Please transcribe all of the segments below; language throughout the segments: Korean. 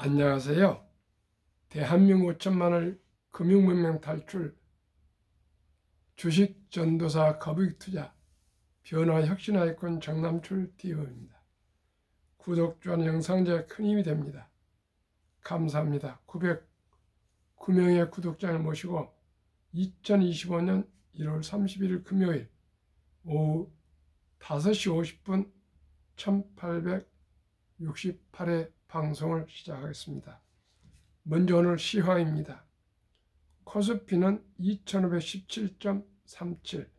안녕하세요. 대한민국 5천만을 금융문명 탈출, 주식 전도사 거북이 투자, 변화 혁신 아이콘 정남출 TV입니다. 구독, 좋아요 영상 제작 큰 힘이 됩니다. 감사합니다. 909명의 구독자를 모시고 2025년 1월 31일 금요일 오후 5시 50분 1868회 방송을 시작하겠습니다. 먼저 오늘 시황입니다. 코스피는 2517.37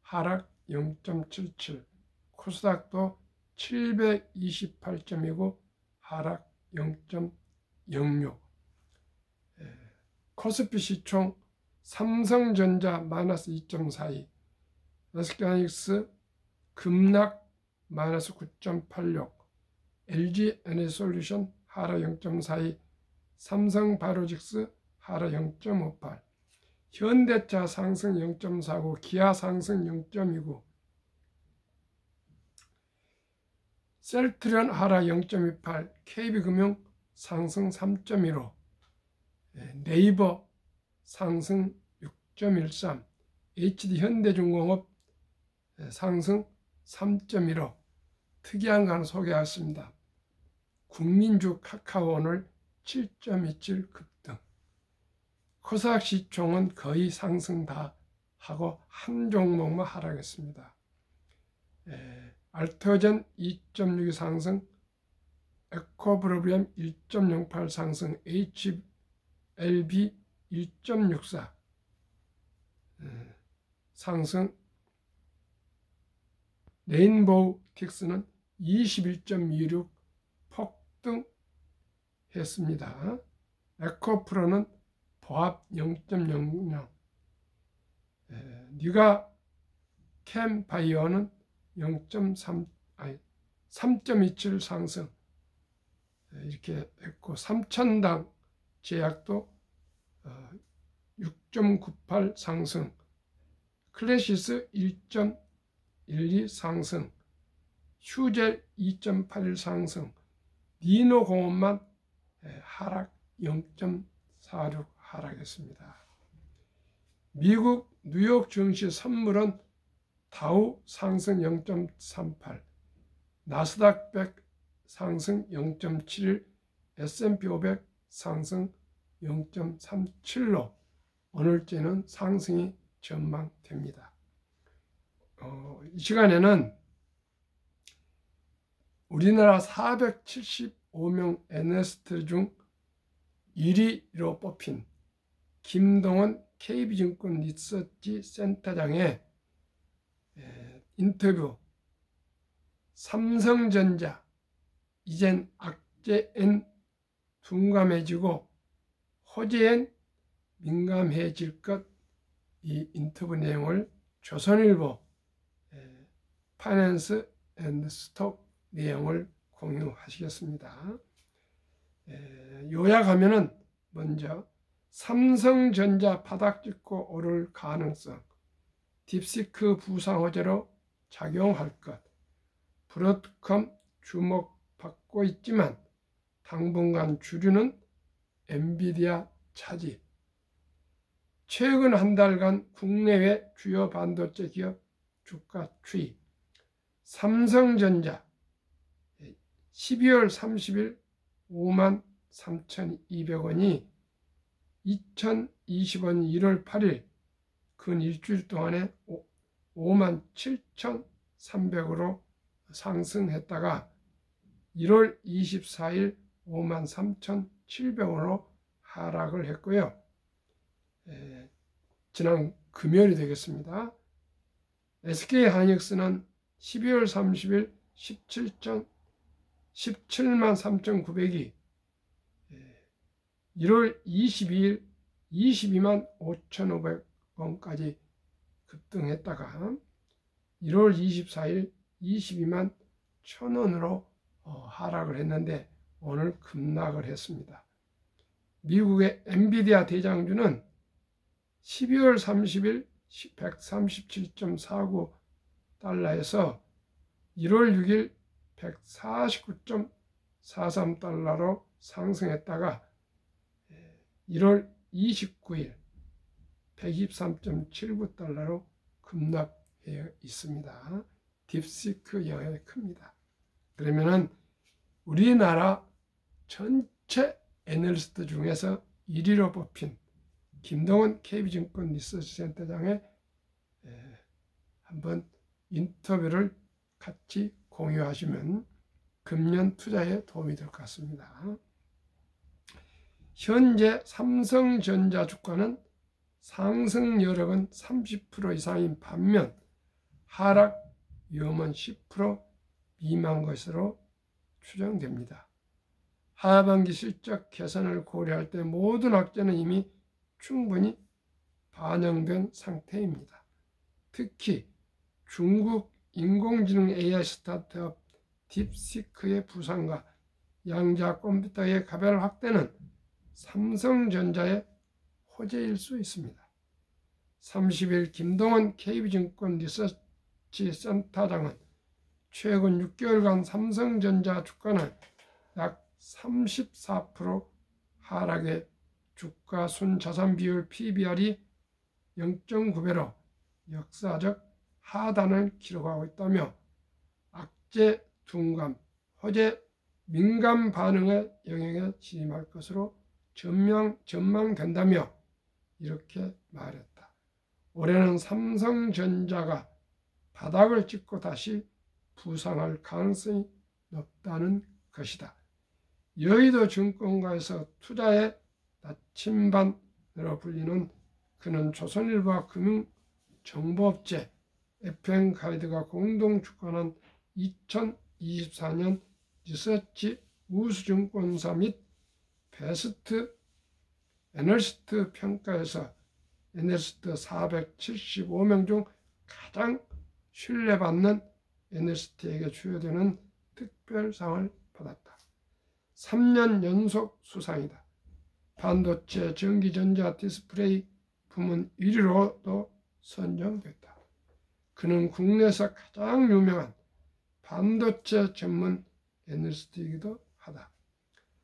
하락 0.77, 코스닥도 728점이고 하락 0.06. 코스피 시총 삼성전자 마이너스 2.42, SK하이닉스 급락 마이너스 9.86, LG 에너지솔루션 하락 0.42, 삼성바이오로직스 하락 0.58, 현대차 상승 0.49, 기아 상승 0.29, 셀트리온 하락 0.28, KB금융 상승 3.15, 네이버 상승 6.13, HD현대중공업 상승 3.15. 특이한 거 하나 소개하겠습니다. 국민주 카카오 오늘 7.27 급등. 코스닥 시총은 거의 상승 다 하고 한 종목만 하락했습니다. 알테오젠 2.62 상승, 에코프로비엠 1.08 상승, HLB 1.64 상승, 레인보우틱스는 21.26 폭등했습니다. 에코프로는 보합 0.00, 니가 캠바이오는 3.27 상승 이렇게 했고, 삼천당 제약도 6.98 상승, 클래시스 1.12 상승, 휴젤 2.81 상승, 니노공업만 하락 0.46 하락했습니다. 미국 뉴욕 증시 선물은 다우 상승 0.38, 나스닥 100 상승 0.71, S&P 500 상승 0.37로 오늘째는 상승이 전망됩니다. 이 시간에는 우리나라 475명 애널리스트 중 1위로 뽑힌 김동원 KB증권 리서치 센터장의 인터뷰, 삼성전자 이젠 악재엔 둔감해지고 호재엔 민감해질 것, 이 인터뷰 내용을 조선일보 파이낸스 앤드 스톡 내용을 공유하시겠습니다. 요약하면은 먼저 삼성전자 바닥 찍고 오를 가능성, 딥시크 부상 호재로 작용할 것, 브로드컴 주목받고 있지만 당분간 주류는 엔비디아 차지, 최근 한 달간 국내외 주요 반도체 기업 주가 추이, 삼성전자 12월 30일 53,200원이 2020년 1월 8일 근 일주일 동안에 57,300으로 상승했다가 1월 24일 53,700원으로 하락을 했고요. 지난 금요일이 되겠습니다. SK하이닉스는 12월 30일 17만 3,900이 1월 22일 22만 5,500원까지 급등했다가 1월 24일 22만 1,000원으로 하락을 했는데 오늘 급락을 했습니다. 미국의 엔비디아 대장주는 12월 30일 137.49달러에서 1월 6일 149.4 $43로 상승했다가 1월 29일 $123.79로 급락해 있습니다. 딥시크 영향이 큽니다. 그러면은 우리나라 전체 애널리스트 중에서 1위로 뽑힌 김동원 KB증권 리서치센터장의 한번 인터뷰를 같이 공유하시면 금년 투자에 도움이 될 것 같습니다. 현재 삼성전자 주가는 상승 여력은 30% 이상인 반면 하락 위험은 10% 미만 것으로 추정됩니다. 하반기 실적 개선을 고려할 때 모든 악재는 이미 충분히 반영된 상태입니다. 특히 중국 인공지능 AI 스타트업 딥시크의 부상과 양자 컴퓨터의 가별 확대는 삼성전자의 호재일 수 있습니다. 30일 김동원 KB증권 리서치센터장은 최근 6개월간 삼성전자 주가는 약 34% 하락해 주가 순자산 비율 PBR이 0.9배로 역사적 하단을 기록하고 있다며 악재 둔감, 호재 민감 반응의 영향에 직면할 것으로 전망된다며 이렇게 말했다. 올해는 삼성전자가 바닥을 찍고 다시 부상할 가능성이 높다는 것이다. 여의도 증권가에서 투자의 나침반으로 불리는 그는 조선일보와 금융정보업체 FN가이드가 공동 주관한 2024년 리서치 우수증권사 및 베스트 애널리스트 평가에서 애널리스트 475명 중 가장 신뢰받는 애널리스트에게 주어되는 특별상을 받았다. 3년 연속 수상이다. 반도체, 전기전자, 디스플레이 부문 1위로도 선정됐다. 그는 국내에서 가장 유명한 반도체 전문 애널리스트이기도 하다.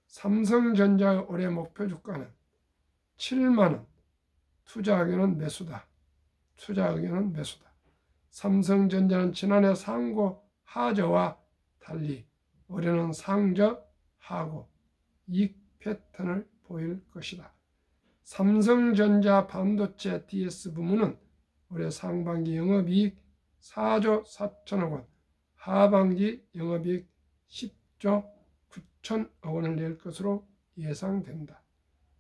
삼성전자의 올해 목표 주가는 7만원, 투자 의견은 매수다. 삼성전자는 지난해 상고 하저와 달리 올해는 상저 하고 이익 패턴을 보일 것이다. 삼성전자 반도체 DS 부문은 올해 상반기 영업이익 4조 4천억 원, 하반기 영업이익 10조 9천억 원을 낼 것으로 예상된다.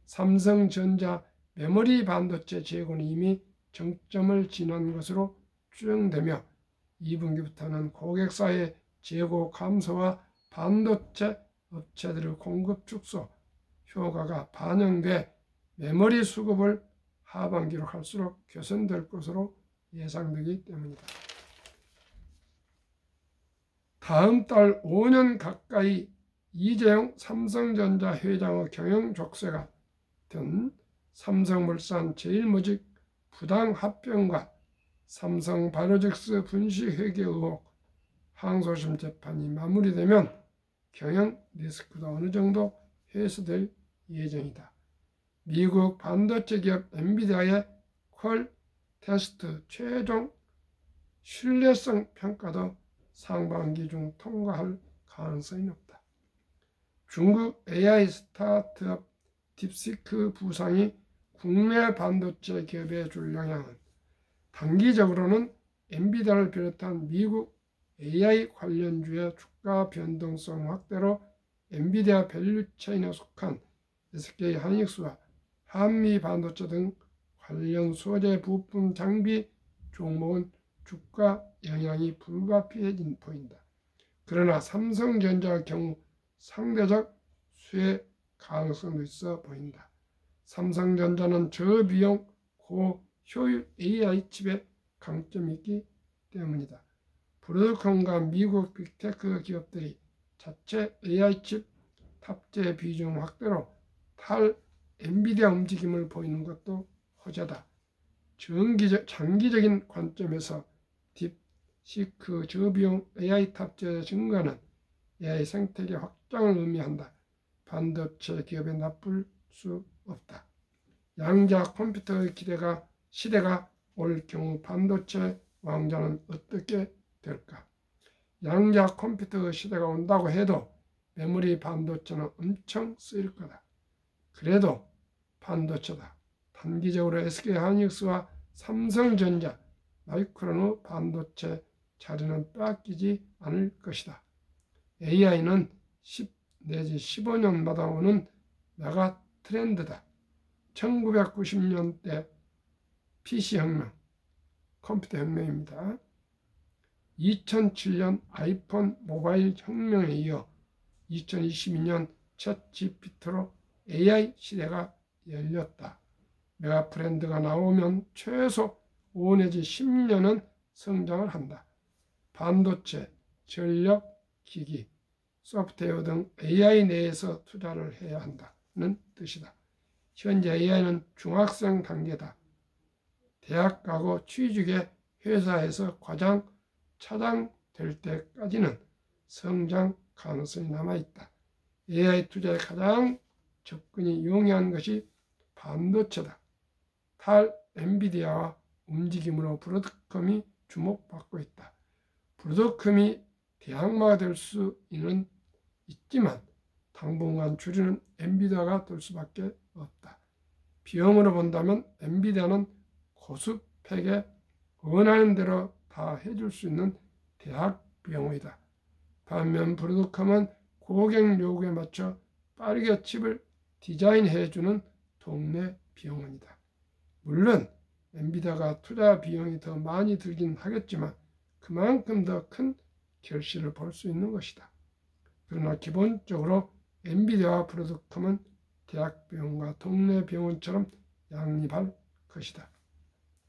삼성전자 메모리 반도체 재고는 이미 정점을 지난 것으로 추정되며 2분기부터는 고객사의 재고 감소와 반도체 업체들의 공급 축소 효과가 반영돼 메모리 수급을 하반기로 갈수록 개선될 것으로 예상되기 때문이다. 다음 달 5년 가까이 이재용 삼성전자 회장의 경영 족쇄가 된 삼성물산 제일모직 부당 합병과 삼성바이오로직스 분식회계 의혹 항소심 재판이 마무리되면 경영 리스크도 어느 정도 해소될 예정이다. 미국 반도체 기업 엔비디아의 퀄 테스트 최종 신뢰성 평가도 상반기 중 통과할 가능성이 높다. 중국 AI 스타트업 딥시크 부상이 국내 반도체 기업에 줄 영향은 단기적으로는 엔비디아를 비롯한 미국 AI 관련주의 주가 변동성 확대로 엔비디아 밸류체인에 속한 SK 하이닉스와 한미 반도체 등 관련 소재 부품 장비 종목은 주가 영향이 불가피해 보인다. 그러나 삼성전자의 경우 상대적 수혜 가능성도 있어 보인다. 삼성전자는 저비용 고효율 AI 칩에 강점이 있기 때문이다. 브로드컴과 미국 빅테크 기업들이 자체 AI 칩 탑재 비중 확대로 탈 엔비디아 움직임을 보이는 것도 호재다. 장기적인 관점에서 딥시크 저비용 AI 탑재 증가는 AI 생태계 확장을 의미한다. 반도체 기업에 나쁠 수 없다. 양자 컴퓨터의 시대가 올 경우 반도체 왕좌는 어떻게 될까? 양자 컴퓨터의 시대가 온다고 해도 메모리 반도체는 엄청 쓰일 거다. 그래도 반도체다. 단기적으로 SK하이닉스와 삼성전자, 마이크론의 반도체 자리는 빼앗기지 않을 것이다. AI는 10 내지 15년마다 오는 메가 트렌드다. 1990년대 PC혁명, 컴퓨터 혁명입니다. 2007년 아이폰 모바일 혁명에 이어 2022년 챗 GPT로 AI 시대가 열렸다. 메가 트렌드가 나오면 최소 5 내지 10년은 성장을 한다. 반도체, 전력, 기기, 소프트웨어 등 AI 내에서 투자를 해야 한다는 뜻이다. 현재 AI는 중학생 단계다. 대학 가고 취직에 회사에서 과장, 차장 될 때까지는 성장 가능성이 남아있다. AI 투자에 가장 접근이 용이한 것이 반도체다. 탈 엔비디아와 움직임으로 브로드컴이 주목받고 있다. 브로드컴이 대항마가 될 수는 있지만 당분간 주류는 엔비디아가 될 수밖에 없다. 비용으로 본다면 엔비디아는 고스펙에 원하는 대로 다 해줄 수 있는 대학 비용이다. 반면 브로드컴은 고객 요구에 맞춰 빠르게 칩을 디자인해주는 동네 비용원이다. 물론 엔비디아가 투자 비용이 더 많이 들긴 하겠지만 그만큼 더 큰 결실을 볼 수 있는 것이다. 그러나 기본적으로 엔비디아와 브로드컴은 대학 비용과 동네 비용원처럼 양립할 것이다.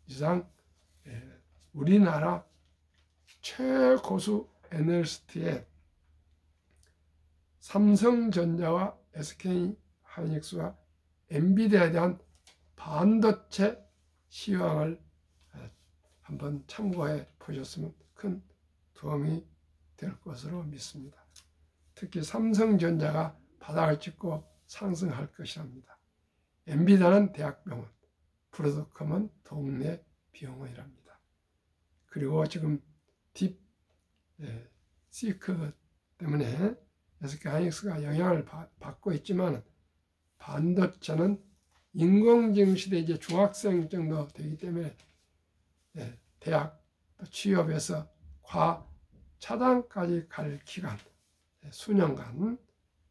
이상 우리나라 최고수 애널리스트의 삼성전자와 SK하이닉스와 엔비디아에 대한 반도체 시황을 한번 참고해 보셨으면 큰 도움이 될 것으로 믿습니다. 특히 삼성전자가 바닥을 찍고 상승할 것이랍니다. 엔비디아는 대학병원, 브로드컴은 동네 병원이랍니다. 그리고 지금 딥시크 때문에 SK하이닉스가 영향을 받고 있지만 반도체는 인공지능 시대 이제 중학생 정도 되기 때문에 대학 취업에서 차단까지 갈 기간 수년간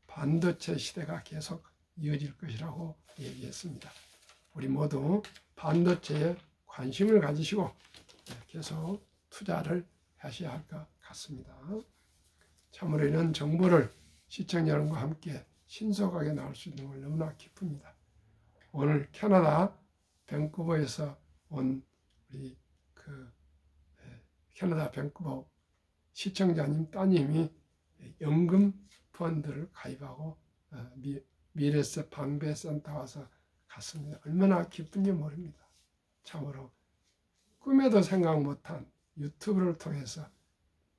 반도체 시대가 계속 이어질 것이라고 얘기했습니다. 우리 모두 반도체에 관심을 가지시고 계속 투자를 하셔야 할 것 같습니다. 참으로 이런 정보를 시청자 여러분과 함께 신속하게 나올 수 있는 걸 너무나 기쁩니다. 오늘 캐나다 밴쿠버에서 온 우리 캐나다 밴쿠버 시청자님 따님이 연금 펀드를 가입하고 미래세 방배센터 와서 갔습니다. 얼마나 기쁜지 모릅니다. 참으로 꿈에도 생각 못한 유튜브를 통해서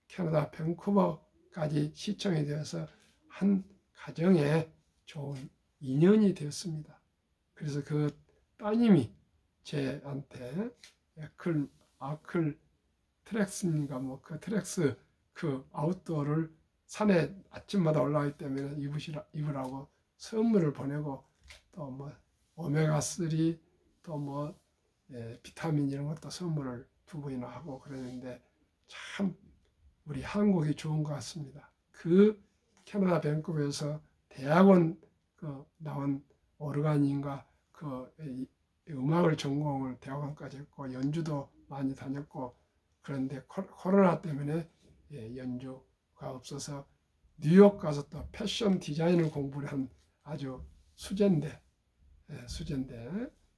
캐나다 밴쿠버까지 시청이 되어서 한 가정에 좋은 인연이 되었습니다. 그래서 그 따님이 저한테 아클 트렉스인가 그 트렉스 그 아웃도어를 산에 아침마다 올라가기 때문에 입으라고 선물을 보내고 또 뭐 오메가3 또 뭐 비타민 이런 것도 선물을 2번이나 하고 그러는데 참 우리 한국이 좋은 것 같습니다. 그 캐나다 밴쿠버에서 대학원 나온 오르간인가 음악을 전공을 대학원까지 했고 연주도 많이 다녔고 그런데 코로나 때문에 연주가 없어서 뉴욕 가서 또 패션 디자인을 공부를 한 아주 수제인데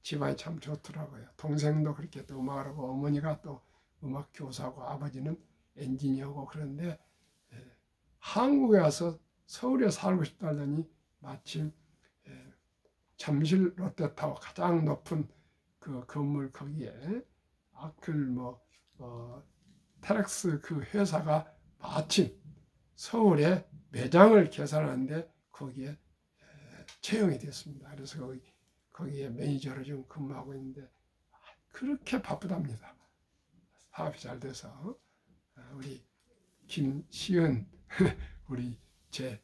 집안이 참 좋더라고요. 동생도 그렇게 또 음악을 하고 어머니가 또 음악 교사고 아버지는 엔지니어고 그런데 한국에 와서 서울에 살고 싶다 하더니 마침 잠실 롯데타워 가장 높은 그 건물 거기에 아클 테렉스 그 회사가 마침 서울에 매장을 개설하는데 거기에 채용이 됐습니다. 그래서 거기에 매니저로 지금 근무하고 있는데 그렇게 바쁘답니다. 사업이 잘 돼서 우리 김시은 우리 제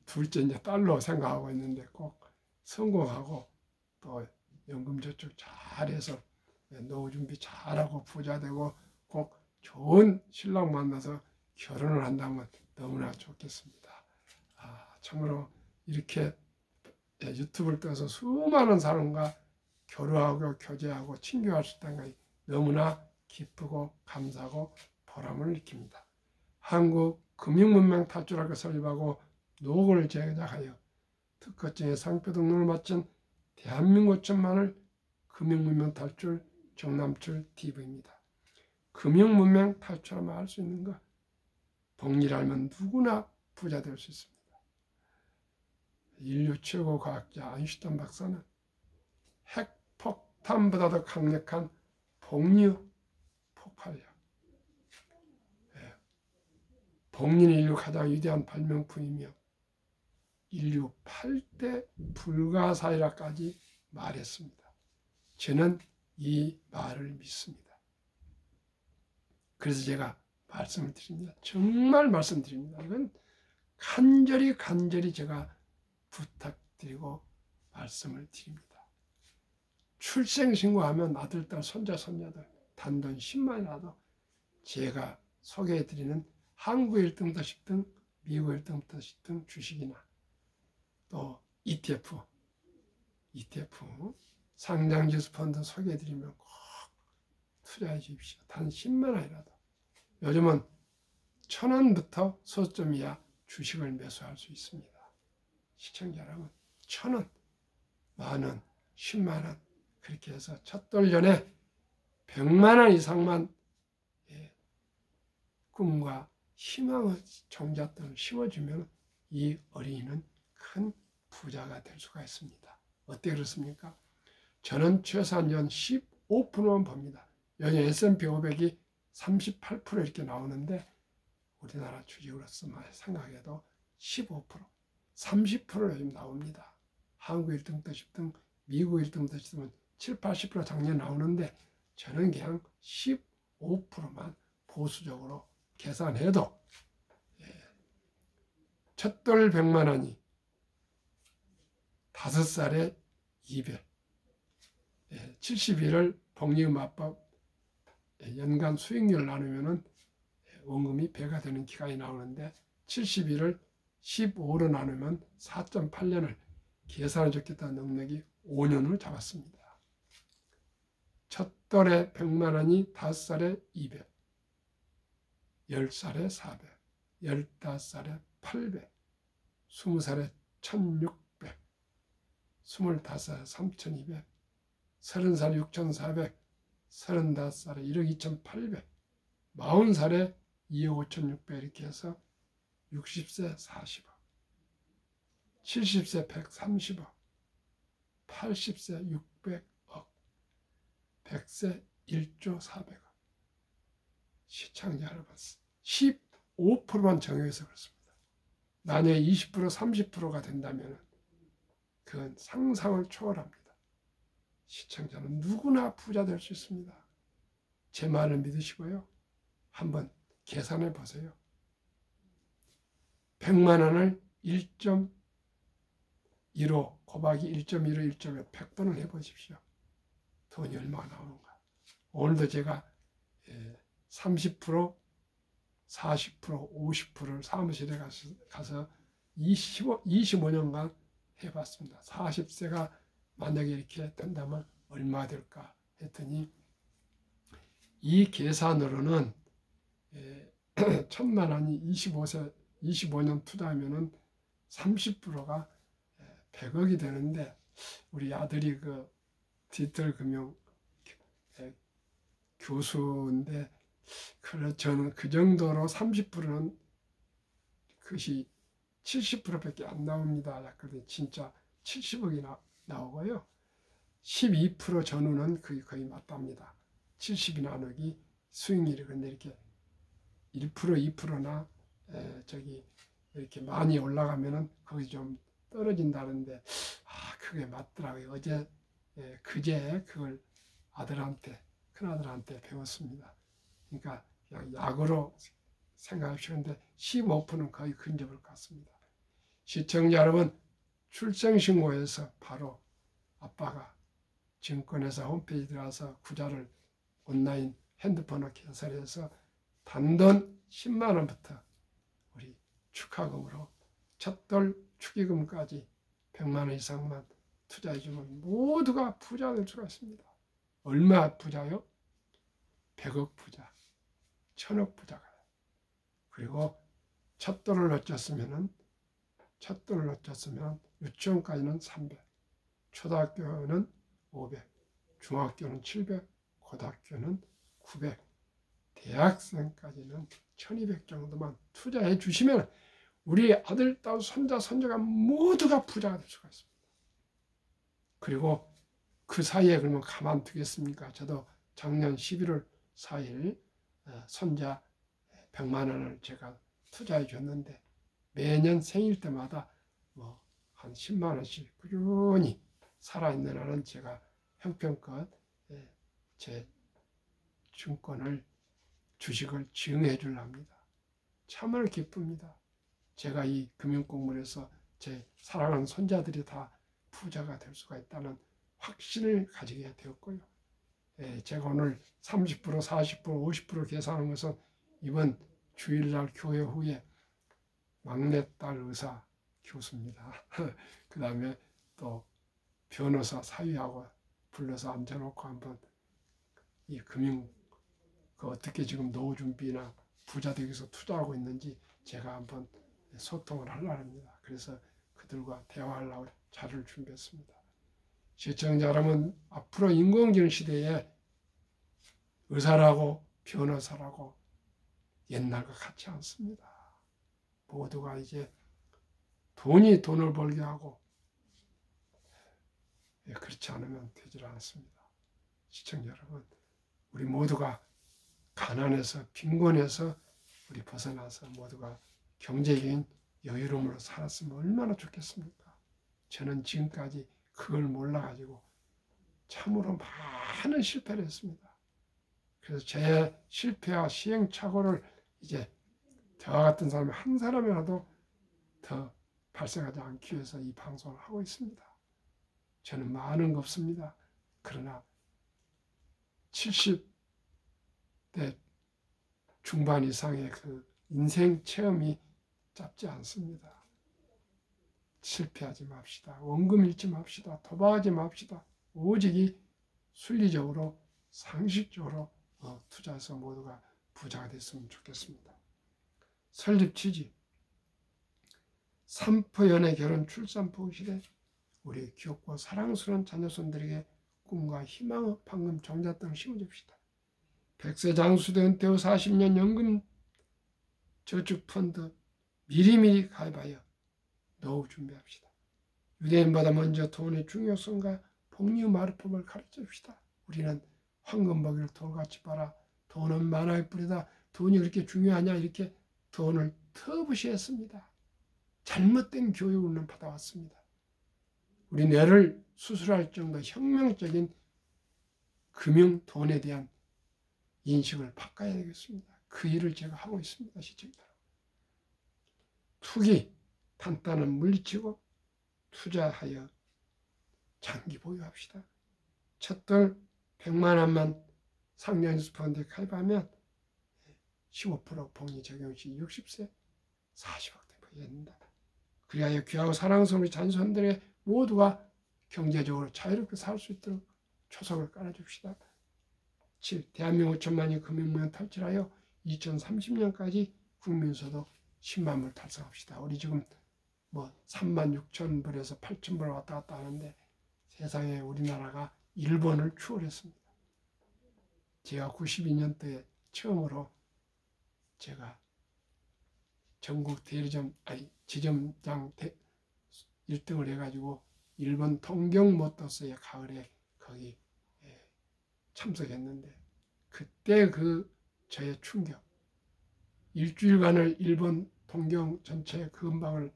둘째 이제 딸로 생각하고 있는데 꼭 성공하고 또 연금저축 잘해서 노후 준비 잘하고 부자 되고 꼭 좋은 신랑 만나서 결혼을 한다면 너무나 좋겠습니다. 참으로 이렇게 유튜브를 통해서 수많은 사람과 교류하고 교제하고 친교할 수 있다는 것이 너무나 기쁘고 감사하고 보람을 느낍니다. 한국 금융문명 탈출학을 설립하고 노고를 제작하여 특허증의 상표 등록을 마친 대한민국 천만을 금융문명 탈출 정남출 TV입니다. 금융문명 탈출하면 할 수 있는 것, 복리를 누구나 부자 될 수 있습니다. 인류 최고 과학자 아인슈타인 박사는 핵폭탄보다도 강력한 복류 폭발력, 복리는 인류 가장 위대한 발명품이며 인류 8대 불가사의라까지 말했습니다. 저는 이 말을 믿습니다. 그래서 제가 말씀을 드립니다. 정말 말씀드립니다. 이건 간절히 제가 부탁드리고 말씀을 드립니다. 출생신고하면 아들, 딸, 손자, 손녀들 단돈 10만이라도 제가 소개해드리는 한국 1등부터 10등, 미국 1등부터 10등 주식이나 또 ETF 상장지수 펀드 소개해드리면 꼭 투자해 주십시오. 단 10만 원이라도. 요즘은 1,000원부터 소점 이하 주식을 매수할 수 있습니다. 시청자 여러분, 1,000원, 만원, 10만원 그렇게 해서 첫 돌 전에 100만원 이상만 꿈과 희망의 종잣돈을 심어주면 이 어린이는 큰 부자가 될 수가 있습니다. 어떻게 그렇습니까? 저는 최소한 연 15%만 봅니다. 연일 S&P 500이 38% 이렇게 나오는데 우리나라 주식으로서 생각해도 15%, 30% 요즘 나옵니다. 한국 1등부터 10등, 미국 1등부터 10등은 7, 80% 작년 나오는데 저는 그냥 15%만 보수적으로 계산해도 첫돌 100만 원이 5살에 200, 71을 복리음합법 연간 수익률을 나누면 원금이 배가 되는 기간이 나오는데 71을 15로 나누면 4.8년을 계산해 줬겠다는 능력이 5년을 잡았습니다. 첫 돌에 100만 원이 5살에 200, 10살에 400, 15살에 800, 20살에 1600, 25살에 3200, 30살에 6400, 35살에 1억 2800, 40살에 2억 5600 이렇게 해서 60세 40억, 70세 130억, 80세 600억, 100세 1조 400억. 시청자 여러분, 15%만 정해서 그렇습니다. 만약에 20%, 30%가 된다면 그건 상상을 초월합니다. 시청자는 누구나 부자 될 수 있습니다. 제 말을 믿으시고요. 한번 계산해 보세요. 100만 원을 1.15 곱하기 1.15, 1.5 100번을 해보십시오. 돈이 얼마나 나오는가. 오늘도 제가 30%, 40%, 50%를 사무실에 가서 25년간 해봤습니다. 40세가 만약에 이렇게 된다면 얼마 될까 했더니 이 계산으로는 1,000만 원이 25년 투자하면은 30%가 100억이 되는데 우리 아들이 그 디지털 금융 교수인데 저는 그 정도로 30%는 그것이 70%밖에 안 나옵니다. 그런데 진짜 70억이 나오고요. 12% 전후는 거의 맞답니다. 70이나 1억이 수익률이. 근데 이렇게 1%, 2%나 저기 이렇게 많이 올라가면은 거기 좀 떨어진다는데 그게 맞더라고요. 그제 그걸 큰아들한테 배웠습니다. 그러니까 그냥 약으로 생각하시는데 15%는 거의 근접을 갖습니다. 시청자 여러분, 출생신고에서 바로 아빠가 증권회사 홈페이지 들어가서 구자를 온라인 핸드폰으로 개설해서 단돈 10만 원부터 우리 축하금으로 첫돌 축의금까지 100만 원 이상만 투자해주면 모두가 부자 될 수가 있습니다. 얼마 부자요? 100억 부자, 1000억 부자가. 그리고 첫돌을 놓쳤으면 유치원까지는 300, 초등학교는 500, 중학교는 700, 고등학교는 900, 대학생까지는 1200 정도만 투자해 주시면 우리 아들, 딸, 손자, 손자가 모두가 부자가 될 수가 있습니다. 그리고 그 사이에 그러면 가만두겠습니까? 저도 작년 11월 4일 손자 100만 원을 제가 투자해 줬는데 매년 생일 때마다 뭐 한 10만 원씩 꾸준히 살아있는 한은 제가 형편껏 제 증권을 주식을 증해 주랍니다. 참으로 기쁩니다. 제가 이 금융공부에서 제 사랑하는 손자들이 다 부자가 될 수가 있다는 확신을 가지게 되었고요. 제가 오늘 30%, 40%, 50% 계산한 것은 이번 주일날 교회 후에 막내딸 의사 교수입니다. 그 다음에 또 변호사 사위하고 불러서 앉혀놓고 한번 이 금융 어떻게 지금 노후 준비나 부자 되기 위해서 투자하고 있는지 제가 한번 소통을 하려고 합니다. 그래서 그들과 대화하려고 자료를 준비했습니다. 시청자 여러분, 앞으로 인공지능 시대에 의사라고 변호사라고 옛날과 같지 않습니다. 모두가 이제 돈이 돈을 벌게 하고 그렇지 않으면 되질 않습니다. 시청자 여러분, 우리 모두가 가난해서 빈곤해서 우리 벗어나서 모두가 경제적인 여유로움으로 살았으면 얼마나 좋겠습니까? 저는 지금까지 그걸 몰라가지고 참으로 많은 실패를 했습니다. 그래서 제 실패와 시행착오를 이제 저와 같은 사람이 한 사람이라도 더 발생하지 않기 위해서 이 방송을 하고 있습니다. 저는 많은 거 없습니다. 그러나 70대 중반 이상의 그 인생 체험이 짧지 않습니다. 실패하지 맙시다. 원금 잃지 맙시다. 도박하지 맙시다. 오직 순리적으로 상식적으로 투자해서 모두가 부자가 됐으면 좋겠습니다. 설립 취지, 삼포 연애 결혼 출산 포기 시대 우리 귀엽고 사랑스러운 자녀손들에게 꿈과 희망의 방금 종잣돈을 심어줍시다. 100세 장수대 은퇴 후 40년 연금 저축펀드 미리미리 가입하여 노후 준비합시다. 유대인보다 먼저 돈의 중요성과 복리 마르법을 가르쳐줍시다. 우리는 황금버기를 돌같이 빨아 돈은 만화의 뿌리다. 돈이 그렇게 중요하냐 이렇게 돈을 터부시했습니다. 잘못된 교육을 받아왔습니다. 우리 뇌를 수술할 정도 혁명적인 금융 돈에 대한 인식을 바꿔야 되겠습니다. 그 일을 제가 하고 있습니다. 시청자 여러분. 투기, 단단은 물리치고 투자하여 장기 보유합시다. 첫돌 100만 원만 상장펀드에 가입하면 15% 복리 적용 시 60세 40억 되어야 그리하여 귀하고 사랑스러운 자녀손들의 모두가 경제적으로 자유롭게 살 수 있도록 초석을 깔아줍시다. 7. 대한민국 5천만이 금융무역 탈출하여 2030년까지 국민소득 10만 불 달성합시다. 우리 지금 뭐 3만 6천 불에서 8천 불 왔다 갔다 하는데 세상에 우리나라가 일본을 추월했습니다. 제가 92년도에 처음으로 제가 전국 지점장 1등을 해가지고 일본 동경 모터스의 가을에 거기 참석했는데 그때 그 저의 충격, 일주일간을 일본 동경 전체 그 근방을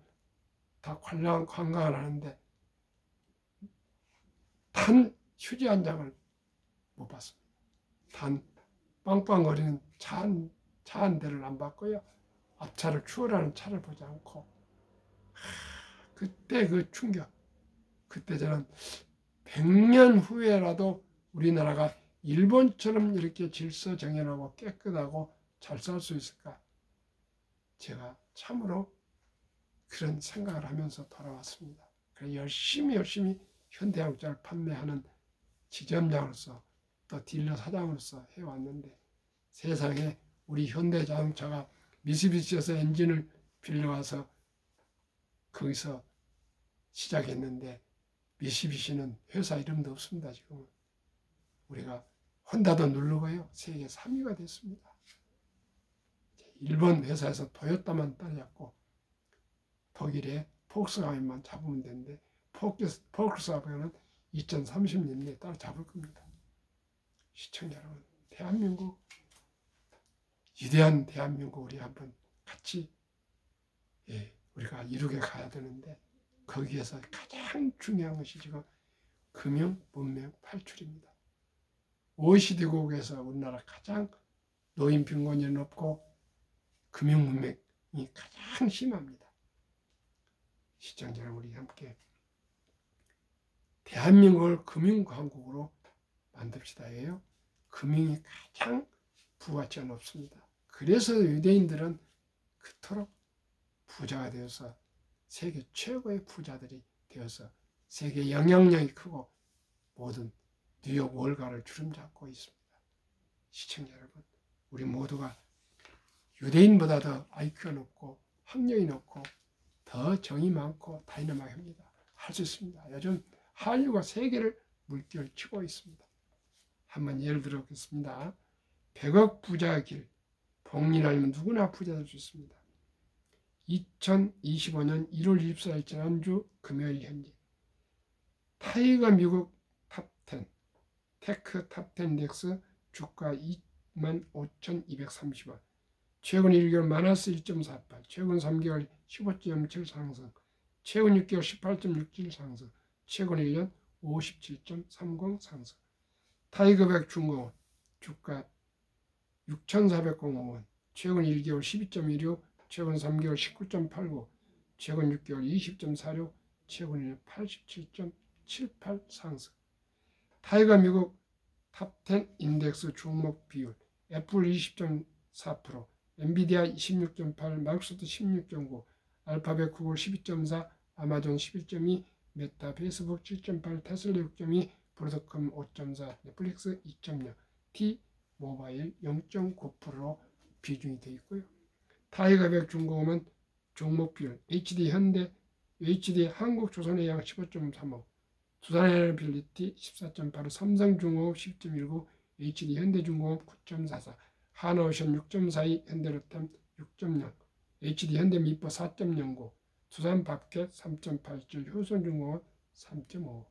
다 관광을 하는데 단 휴지 한 장을 못 봤습니다. 단 빵빵거리는 차 한 대를 안 봤고요. 앞차를 추월하는 차를 보지 않고 그때 그 충격, 그때 저는 100년 후에라도 우리나라가 일본처럼 이렇게 질서 정연하고 깨끗하고 잘 살 수 있을까? 제가 참으로 그런 생각을 하면서 돌아왔습니다. 그래서 열심히 현대자동차를 판매하는 지점장으로서 또 딜러 사장으로서 해왔는데 세상에 우리 현대자동차가 미쓰비시에서 엔진을 빌려와서 거기서 시작했는데 미쓰비시는 회사 이름도 없습니다. 지금은 우리가 혼다도 누르고요. 세계 3위가 됐습니다. 일본 회사에서 토요타만 따라잡고 독일의 폭스바겐만 잡으면 되는데 폭스바겐은 2030년에 따라잡을 겁니다. 시청자 여러분, 대한민국, 위대한 대한민국 우리 한번 같이 우리가 이루게 가야 되는데 거기에서 가장 중요한 것이 지금 금융 문명 탈출입니다. OECD국에서 우리나라 가장 노인 빈곤이 높고 금융 문명이 가장 심합니다. 시청자 여러분, 우리 함께 대한민국을 금융강국으로 만듭시다예요. 금융이 가장 부가치가 높습니다. 그래서 유대인들은 그토록 부자가 되어서 세계 최고의 부자들이 되어서 세계 영향력이 크고 모든 뉴욕 월가를 주름잡고 있습니다. 시청자 여러분, 우리 모두가 유대인보다 더 IQ가 높고 학력이 높고 더 정이 많고 다이너마합니다. 할 수 있습니다. 요즘 한류가 세계를 물결 치고 있습니다. 한번 예를 들어 보겠습니다. 100억 부자의 길, 복리를 알면 누구나 부자 될 수 있습니다. 2025년 1월 24일 지난주 금요일 현재 타이거 미국 탑10 테크 탑10 인덱스 주가 25,230원, 최근 1개월 마이너스 1.48, 최근 3개월 15.7 상승, 최근 6개월 18.67 상승, 최근 1년 57.30 상승. 타이거백 중공업 주가 6,405원, 최근 1개월 12.16, 최근 3개월 19.89, 최근 6개월 20.46, 최근 1년 87.78 상승. 타이거 미국 탑10 인덱스 종목 비율 애플 20.4%, 엔비디아 26.8, 마이크로소프트 16.9, 알파벳 구글 12.4, 아마존 11.2, 메타 페이스북 7.8, 테슬라 6.2, 브로드컴 5.4, 넷플릭스 2.0, T 모바일 0.9%로 비중이 되어 있고요. 타이거백 중공업은 종목 비율 HD 현대, HD 한국조선해양 15.35, 두산에너빌리티 14.85, 삼성중공업 10.19, HD 현대중공업 9.44, 하나오션 6.42, 현대로템 6.0, HD 현대미포 4.09, 두산밥켓 3.87, 효손중공업 3.5.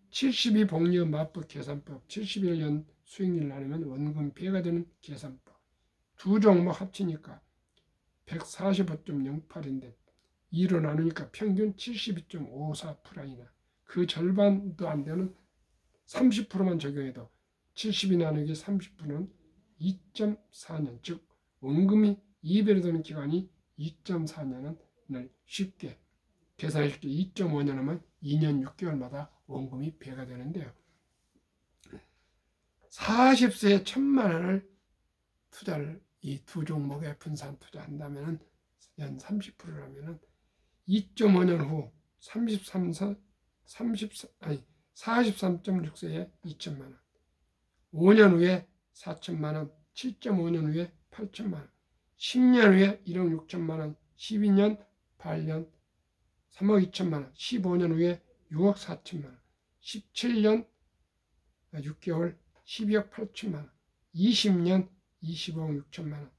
72 복리의 맞법 계산법, 71년 수익률 나누면 원금 배가 되는 계산법. 두 종목 합치니까 145.08인데 2로 나누니까 평균 72.54%이나 그 절반도 안 되는 30%만 적용해도 70이 나누기 30%는 2.4년, 즉 원금이 2배로 되는 기간이 2.4년을 쉽게 계산할 수 있게 2.5년 하면 2년 6개월마다 원금이 배가 되는데요. 40세에 1,000만 원을 투자를 이 두 종목에 분산 투자한다면 연 30%라면 2.5년 후 43.6세에 2천만 원, 5년 후에 4천만 원, 7.5년 후에 8천만 원, 10년 후에 1억 6천만 원, 12년 8년 3억 2천만 원, 15년 후에 6억 4천만 원, 17년 6개월 12억 8천만 원, 20년 25억 6천만 원,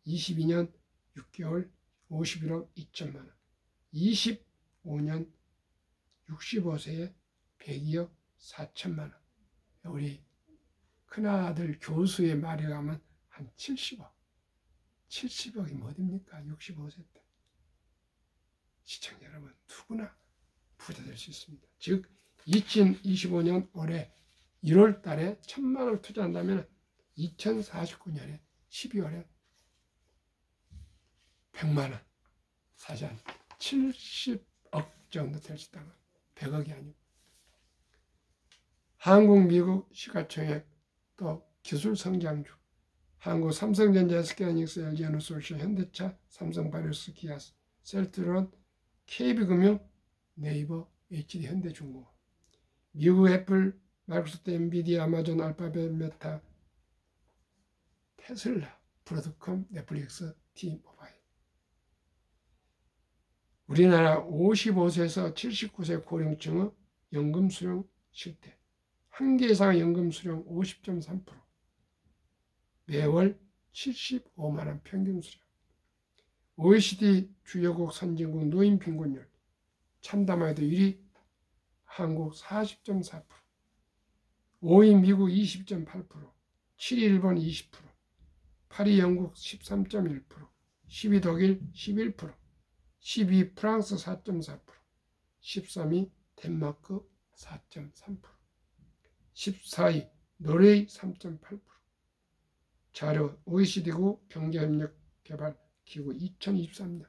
22년 6개월 51억 2천만 원, 25년 65세에 102억 4천만 원. 우리 큰아들 교수의 말에 가면 한 70억. 70억이면 어딥니까? 65세 때. 시청자 여러분, 누구나 부자 될 수 있습니다. 즉 2025년 올해 1월 달에 1,000만 원을 투자한다면 2049년에 12월에 100만 원 사지 않 70억 정도 될 수 있다는 100억이 아니고, 한국, 미국 시가총액, 또 기술 성장주, 한국 삼성전자, SK하이닉스, LG에너솔루션, 현대차, 삼성바이오로스, 기아, 셀트론, KB금융, 네이버, HD 현대중공업, 미국 애플, 마이크로소프트, 엔비디아, 아마존, 알파벳, 메타, 테슬라, 브로드컴, 넷플릭스, T모바일. 우리나라 55세에서 79세 고령층의 연금 수령 실태, 한 개 이상의 연금 수령 50.3%, 매월 75만 원 평균 수령. OECD 주요국 선진국 노인 빈곤율 참담하게도 1위 한국 40.4%, 5위 미국 20.8%, 7위 일본 20%, 8위 영국 13.1%, 10위 독일 11%, 12위 프랑스 4.4%, 13위 덴마크 4.3%, 14위 노르웨이 3.8%. 자료 OECD구 경제협력개발기구 2023년.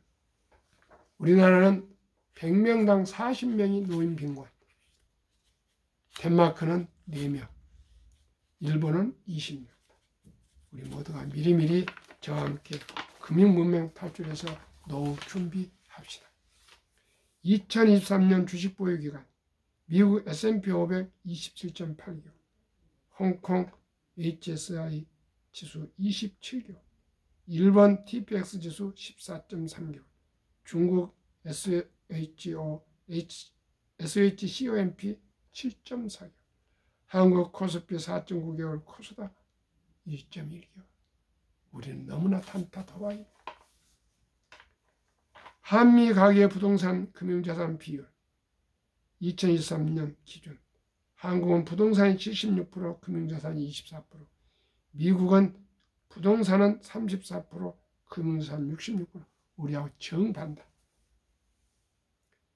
우리나라는 100명당 40명이 노인 빈곤, 덴마크는 4명, 일본은 20명. 우리 모두가 미리미리 저와 함께 금융문명 탈출해서 노후 준비합시다. 2023년 주식 보유기간, 미국 S&P 500 27.8개월, 홍콩 HSI 지수 27개월, 일본 TPX 지수 14.3개월, 중국 SHCOMP 7.4개월, 한국 코스피 4.9개월, 코스닥 2.1개월. 우리는 너무나 탄탄하와입니다. 한미 가계 부동산 금융자산 비율 2023년 기준, 한국은 부동산이 76%, 금융자산이 24%, 미국은 부동산은 34%, 금융자산 66%, 우리하고 정반대.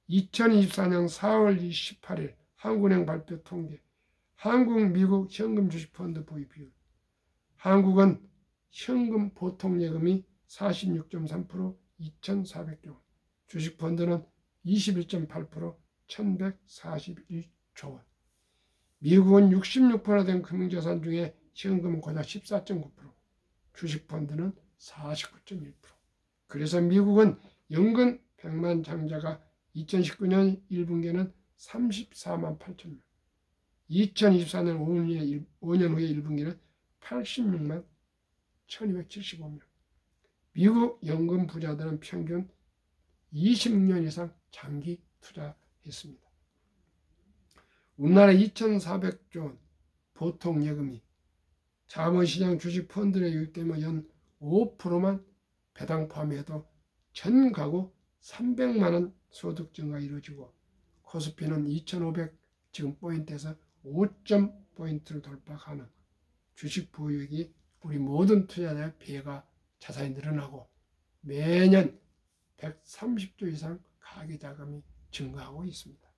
2024년 4월 28일 한국은행 발표 통계, 한국, 미국 현금 주식펀드 보유 비율. 한국은 현금 보통예금이 46.3%, 2,400조 원, 주식펀드는 21.8%, 1,141조 원. 미국은 66% 된 금융자산 중에 현금은 고작 14.9%, 주식펀드는 49.1%. 그래서 미국은 연금 100만 장자가 2019년 1분기에는 34만 8천 명, 2024년 5년 후에 1분기는 86만 1275명. 미국 연금 부자들은 평균 26년 이상 장기 투자했습니다. 우리나라 2,400조 원 보통 예금이 자본시장 주식펀드에 유입되면 연 5%만 배당 포함해도 전 가구 300만 원 소득 증가 이루어지고, 코스피는 2,500 지금 포인트에서 5점 포인트를 돌파하는 주식 보유액이 우리 모든 투자자의 배가 자산이 늘어나고 매년 130조 이상 가계자금이 증가하고 있습니다.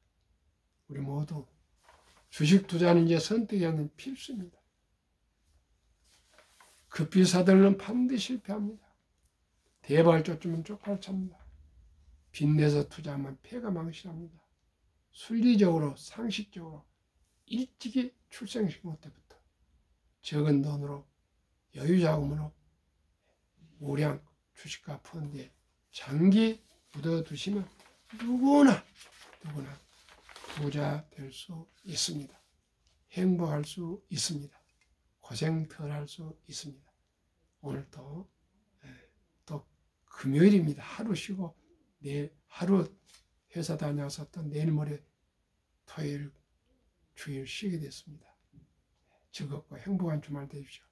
우리 모두 주식 투자는 이제 선택이 아닌 필수입니다. 급히 서들면 반드시 실패합니다. 대박을 쫓으면 쪽팔 찹니다. 빚내서 투자하면 폐가 망신합니다. 순리적으로, 상식적으로 일찍이 출생시킨 때부터 적은 돈으로, 여유자금으로 우량 주식과 펀드에 장기 묻어두시면 누구나 부자 될 수 있습니다. 행복할 수 있습니다. 고생 덜 할 수 있습니다. 오늘 또 금요일입니다. 하루 쉬고 내일 하루 회사 다녀서 또 내일 모레 토요일 주일 쉬게 됐습니다. 즐겁고 행복한 주말 되십시오.